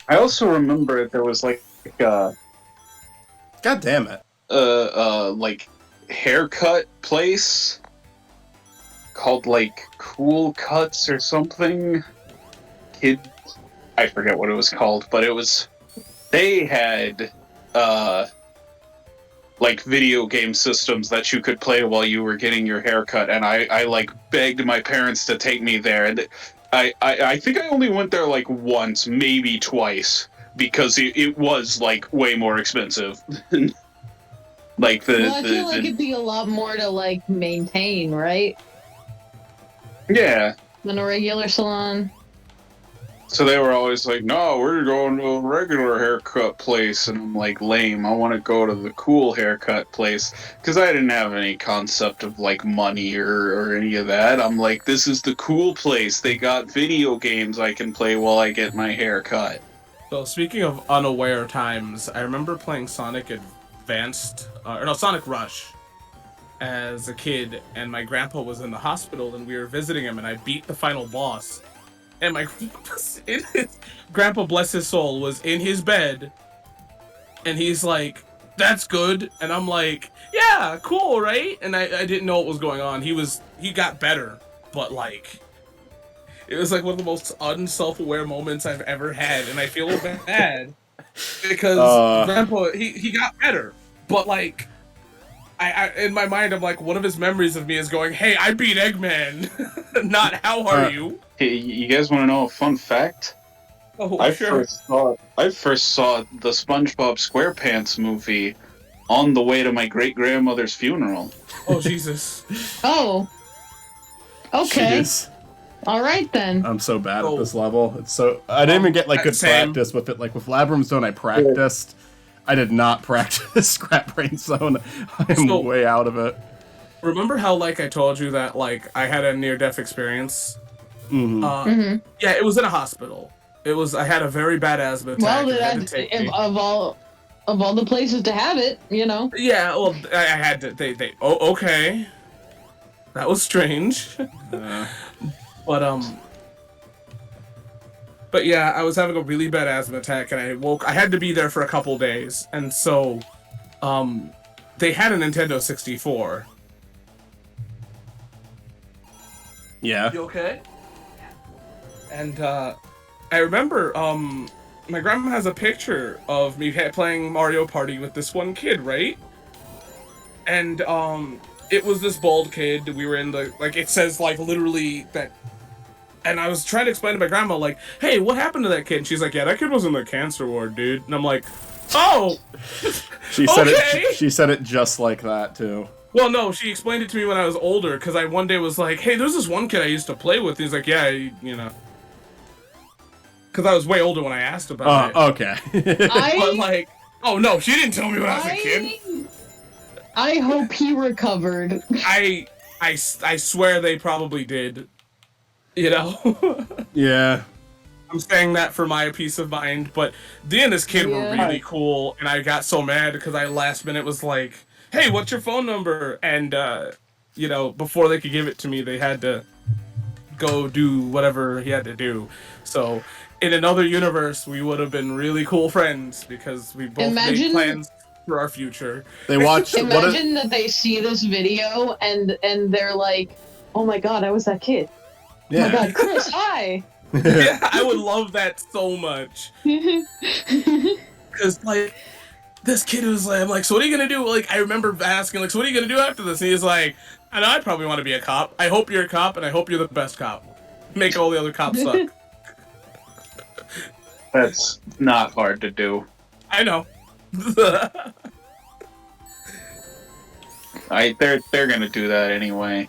I also remember there was uh God damn it. like haircut place called like Cool Cuts or something. Kid, I forget what it was called, but they had uh like video game systems that you could play while you were getting your haircut, and I like begged my parents to take me there, and I think I only went there like once, maybe twice, because it was like way more expensive. Like Well, I feel like it'd be a lot more to like maintain, right? yeah. Than a regular salon. So they were always like, "No, we're going to a regular haircut place," and I'm like, "Lame. I want to go to the cool haircut place," because I didn't have any concept of like money or any of that. I'm like, "This is the cool place. They got video games I can play while I get my hair cut." So speaking of unaware times, I remember playing Sonic Advanced, or no, Sonic Rush as a kid, and my grandpa was in the hospital, and we were visiting him, and I beat the final boss. And my grandpa, bless his soul, was in his bed, and he's like, "That's good," and I'm like, "Yeah, cool, right?" And I didn't know what was going on. He got better, but like, it was like one of the most unself-aware moments I've ever had, and I feel bad because Grandpa he got better, but like. I in my mind I'm like, one of his memories of me is going, "Hey, I beat Eggman," not "How are you?" Hey, you guys want to know a fun fact? Oh, I sure. first saw the SpongeBob SquarePants movie on the way to my great grandmother's funeral. Oh Jesus. Oh. Okay. Jeez. All right then. I'm so bad at Oh. this level. It's so I didn't even get like good Same. practice with it. Like with Labrum Zone, I practiced. I did not practice Scrap Brain Zone. I'm So- way out of it. Remember how like I told you that like I had a near-death experience? Mm-hmm. Yeah, it was in a hospital. I had a very bad asthma attack. Well, It had to take me. of all the places to have it, you know. Yeah, well, I had to. Oh, okay. That was strange. But yeah, I was having a really bad asthma attack, and I had to be there for a couple days, and so, they had a Nintendo 64. Yeah. You okay? And I remember, my grandma has a picture of me playing Mario Party with this one kid, right? And it was this bald kid. We were in the it says like literally that. And I was trying to explain to my grandma, like, "Hey, what happened to that kid?" And she's like, "Yeah, that kid was in the cancer ward, dude." And I'm like, "Oh, She said okay." it. She said it just like that too. Well, no, she explained it to me when I was older, because I one day was like, "Hey, there's this one kid I used to play with." He's like, "Yeah, you know." Because I was way older when I asked about it. Okay. But like, oh no, she didn't tell me when I was a kid. I hope he recovered. I swear they probably did. You know? Yeah. I'm saying that for my peace of mind, but Dee and this kid were really cool, and I got so mad because I last minute was like, "Hey, what's your phone number?" And, you know, before they could give it to me, they had to go do whatever he had to do. So, in another universe, we would have been really cool friends because we both made plans for our future. They watched. Imagine that they see this video and they're like, "Oh my god, I was that kid." Yeah. Oh my god, Chris, hi! Yeah, I would love that so much. Because, like, this kid was like, I'm like, "So what are you gonna do?" Like, I remember asking, like, "So what are you gonna do after this?" And he's like, "I know, I'd probably want to be a cop. I hope you're a cop, and I hope you're the best cop. Make all the other cops suck." That's not hard to do. I know. They're gonna do that anyway.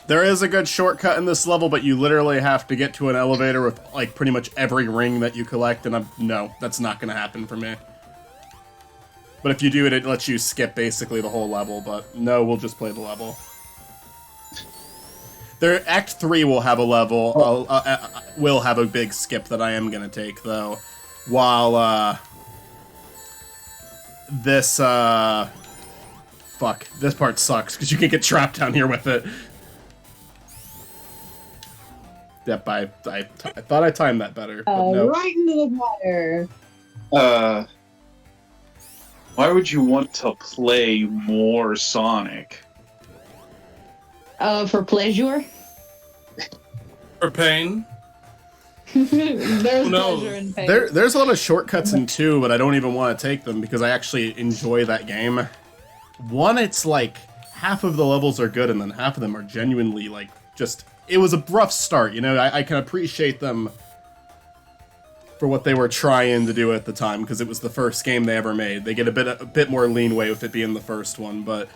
There is a good shortcut in this level, but you literally have to get to an elevator with like pretty much every ring that you collect, and no, that's not gonna happen for me. But if you do it, it lets you skip basically the whole level, but no, we'll just play the level. Act 3 will have a level, will have a big skip that I am gonna take, though. While, this part sucks, because you can get trapped down here with it. Yep, I thought I timed that better, but no. Right into the fire. Why would you want to play more Sonic? For pleasure. For pain. There's No. pleasure in pain. There's a lot of shortcuts in 2, but I don't even want to take them because I actually enjoy that game. 1, it's like half of the levels are good and then half of them are genuinely like just... It was a rough start, you know? I can appreciate them for what they were trying to do at the time because it was the first game they ever made. They get a bit more leanway with it being the first one, but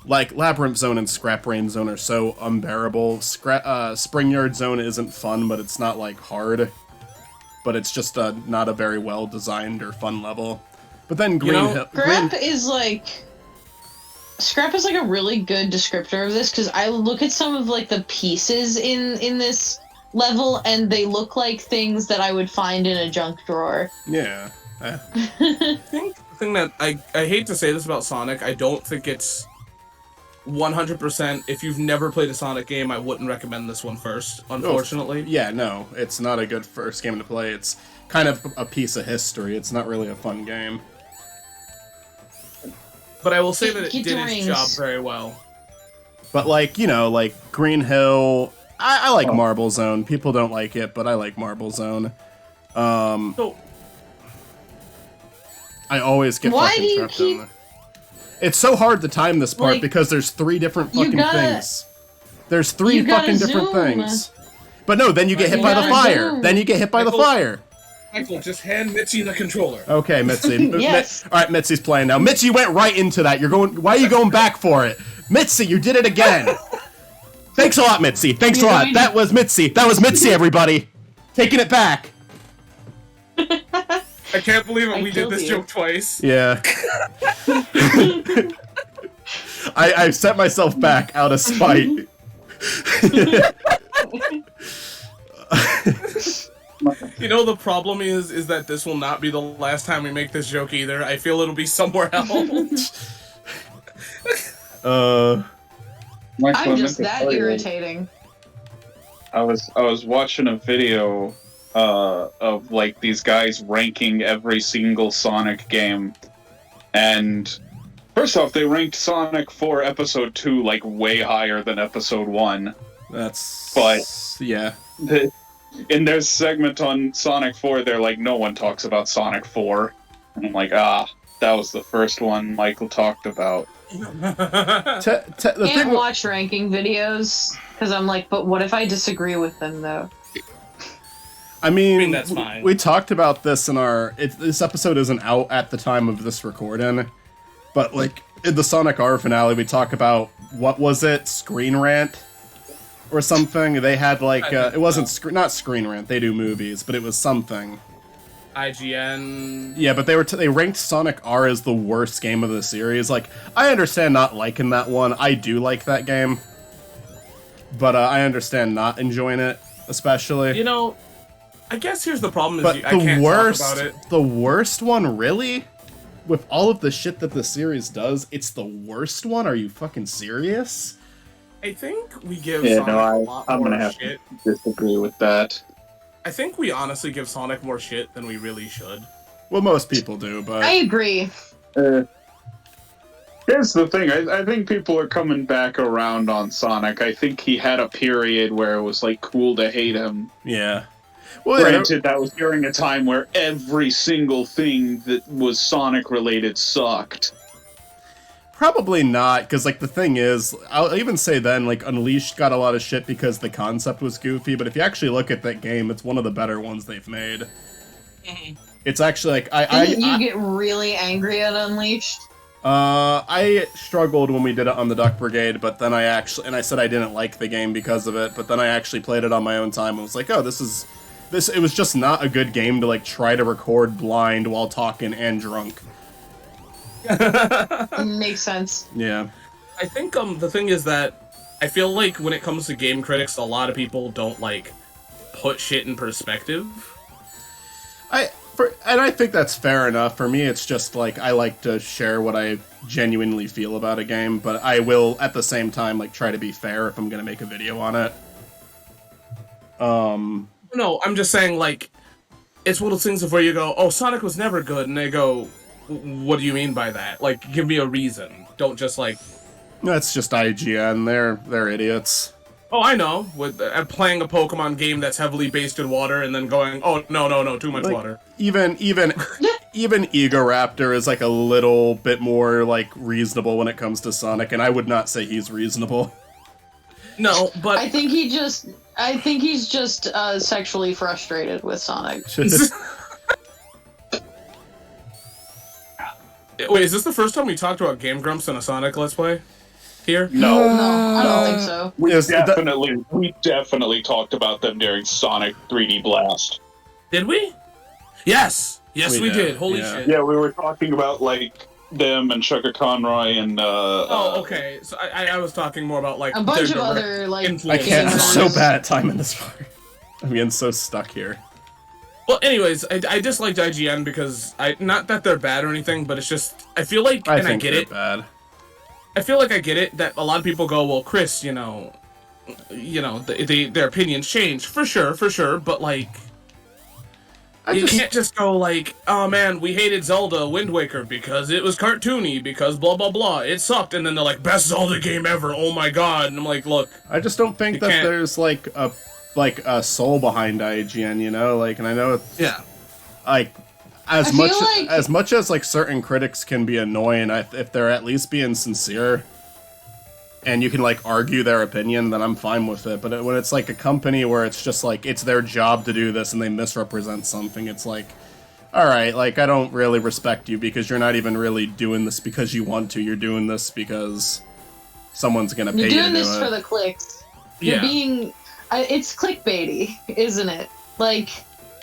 like Labyrinth Zone and Scrap Brain Zone are so unbearable. Spring Yard Zone isn't fun, but it's not like hard. But it's just not a very well designed or fun level. But then Green Hill. Scrap is like a really good descriptor of this because I look at some of like the pieces in this level and they look like things that I would find in a junk drawer. Yeah. I think the thing that I hate to say this about Sonic, I don't think it's 100%. If you've never played a Sonic game, I wouldn't recommend this one first, unfortunately. Yeah, no, it's not a good first game to play. It's kind of a piece of history. It's not really a fun game. But I will say that it Get did the its rings. job very well. But like, you know, like Green Hill, I like Marble Zone. People don't like it, but I like Marble Zone. So, I always get Why fucking do you trapped keep- in there. It's so hard to time this part Like, because there's 3 different you fucking gotta- things. There's 3 you gotta fucking different zoom. things. But no, then you get hit You by the gotta fire. zoom. Then you get hit by the Michael- fire. Michael, just hand Mitzi the controller. Okay, Mitzi. Yes. All right, Mitzi's playing now. Mitzi went right into that. You're going. Why are you going back for it? Mitzi, you did it again. Thanks a lot, Mitzi. Thanks a You're lot. going That was Mitzi. That was Mitzi, everybody. Taking it back. I can't believe it. I We did killed this you. joke twice. Yeah. I set myself back out of spite. You know, the problem is that this will not be the last time we make this joke either. I feel it'll be somewhere else. I'm just that irritating. I was watching a video of like these guys ranking every single Sonic game, and first off, they ranked Sonic 4 Episode 2 like way higher than Episode 1. That's. But- yeah. In their segment on Sonic 4, they're like, no one talks about Sonic 4. And I'm like, that was the first one Michael talked about. The Can't thing. watch ranking videos because I'm like, but what if I disagree with them though? I mean, that's fine. We talked about this in our. This episode isn't out at the time of this recording, but like in the Sonic R finale, we talk about what was it, Screen Rant, or something. They had like it wasn't not Screen Rant. They do movies, but it was something. IGN. Yeah, but they ranked Sonic R as the worst game of the series. Like, I understand not liking that one. I do like that game, but I understand not enjoying it, especially. You know, I guess here's the problem: is But I can't worst, talk about it. the worst one, really? With all of the shit that the series does, it's the worst one? Are you fucking serious? I think we give Yeah, Sonic no, a lot I'm more gonna have shit. to disagree with that. I think we honestly give Sonic more shit than we really should. Well, most people do, but I agree. Here's the thing, I think people are coming back around on Sonic. I think he had a period where it was like cool to hate him. yeah. Well, yeah, Granted, that was during a time where every single thing that was Sonic related sucked. probably not, because like the thing is, I'll even say then, like Unleashed got a lot of shit because the concept was goofy, but if you actually look at that game, it's one of the better ones they've made. It's actually like Didn't you get really angry at Unleashed? I struggled when we did it on the Duck Brigade, but then I said I didn't like the game because of it, but then I actually played it on my own time and was like, oh, it was just not a good game to like try to record blind while talking and drunk. Makes sense. Yeah. I think the thing is that I feel like when it comes to game critics, a lot of people don't like put shit in perspective. And I think that's fair enough. For me, it's just like I like to share what I genuinely feel about a game, but I will at the same time like try to be fair if I'm gonna make a video on it. No, I'm just saying, like, it's one of those things of where you go, oh, Sonic was never good, and they go, what do you mean by that? Like, give me a reason. Don't just like, That's just IGN. They're idiots. oh, I know, with playing a Pokemon game that's heavily based in water, and then going, oh, no, too much Like, water. even Egoraptor is like a little bit more like reasonable when it comes to Sonic, and I would not say he's reasonable. No, but I think he's just sexually frustrated with Sonic. wait, is this the first time we talked about Game Grumps in a Sonic Let's Play? Here? No, No, I don't think so. we Yes, definitely talked about them during Sonic 3D Blast. Did we? Yes, we We did, did. Holy yeah. shit. Yeah, we were talking about like them and Sugar Conroy and Oh, okay. So I was talking more about like A bunch their of direct other like I influence. can't. I'm gamers. so bad at timing this part. I'm getting so stuck here. Well, anyways, I disliked IGN because not that they're bad or anything, but it's just I feel like I and I think get they're it. bad. I feel like I get it that a lot of people go, well, Chris, their opinions change for sure, but like. You can't just go like, oh man, we hated Zelda Wind Waker because it was cartoony, because blah blah blah, it sucked, and then they're like, best Zelda game ever, oh my god, and I'm like, look, I just don't think You that can't- there's like a soul behind IGN, you know? Like, and I know it's yeah, like as I feel much like- as like certain critics can be annoying, if they're at least being sincere and you can like argue their opinion, then I'm fine with it. But when it's like a company where it's just like it's their job to do this and they misrepresent something, it's like, all right, like I don't really respect you because you're not even really doing this because you want to. You're doing this because someone's gonna pay You're you to doing do this it. for the clicks. yeah, You're being. It's clickbaity, isn't it? Like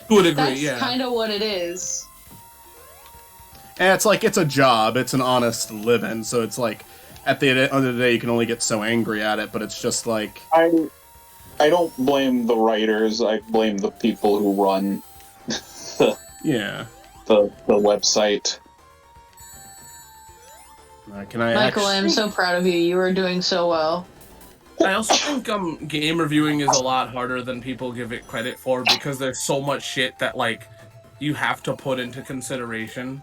who would agree? that's Yeah, kind of what it is. And it's like it's a job, it's an honest living, so it's like at the end of the day you can only get so angry at it, but it's just like I don't blame the writers. I blame the people who run yeah. the website. Can I Michael, actually... I'm so proud of you. You are doing so well. I also think game reviewing is a lot harder than people give it credit for because there's so much shit that like you have to put into consideration.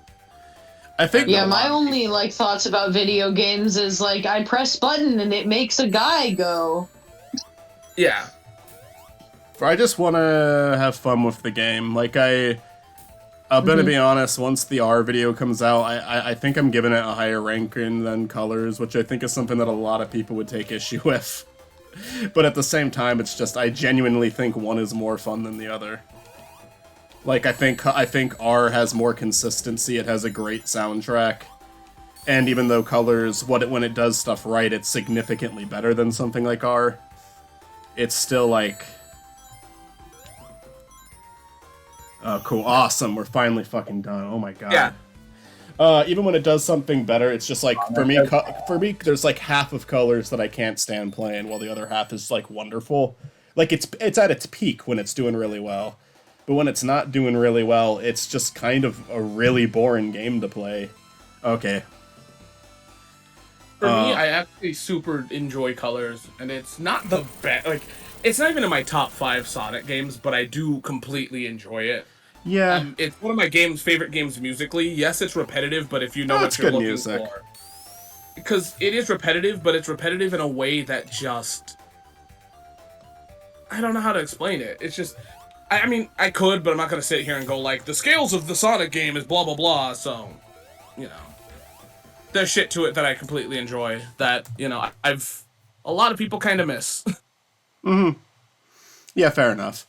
I think Yeah, a my lot of only like thoughts about video games is like I press button and it makes a guy go. Yeah, I just want to have fun with the game. Like I'm gonna be honest. Once the R video comes out, I think I'm giving it a higher ranking than Colors, which I think is something that a lot of people would take issue with. But at the same time, it's just I genuinely think one is more fun than the other. Like I think R has more consistency. It has a great soundtrack, and even though Colors, when it does stuff right, it's significantly better than something like R. It's still like. Oh, cool. Awesome. We're finally fucking done. Oh my god. Yeah. Even when it does something better, it's just like, for me, there's like half of Colors that I can't stand playing, while the other half is like wonderful. Like it's at its peak when it's doing really well. But when it's not doing really well, it's just kind of a really boring game to play. Okay. for me, I actually super enjoy Colors, and it's not the best. Like, it's not even in my top 5 Sonic games, but I do completely enjoy it. Yeah. It's one of my favorite games musically. Yes, it's repetitive, but if you know Oh, what it's you're good looking music. for, because it is repetitive, but it's repetitive in a way that just I don't know how to explain it. It's just I mean I could, but I'm not gonna sit here and go like the scales of the Sonic game is blah blah blah. So there's shit to it that I completely enjoy that I've a lot of people kind of miss. Yeah, fair enough.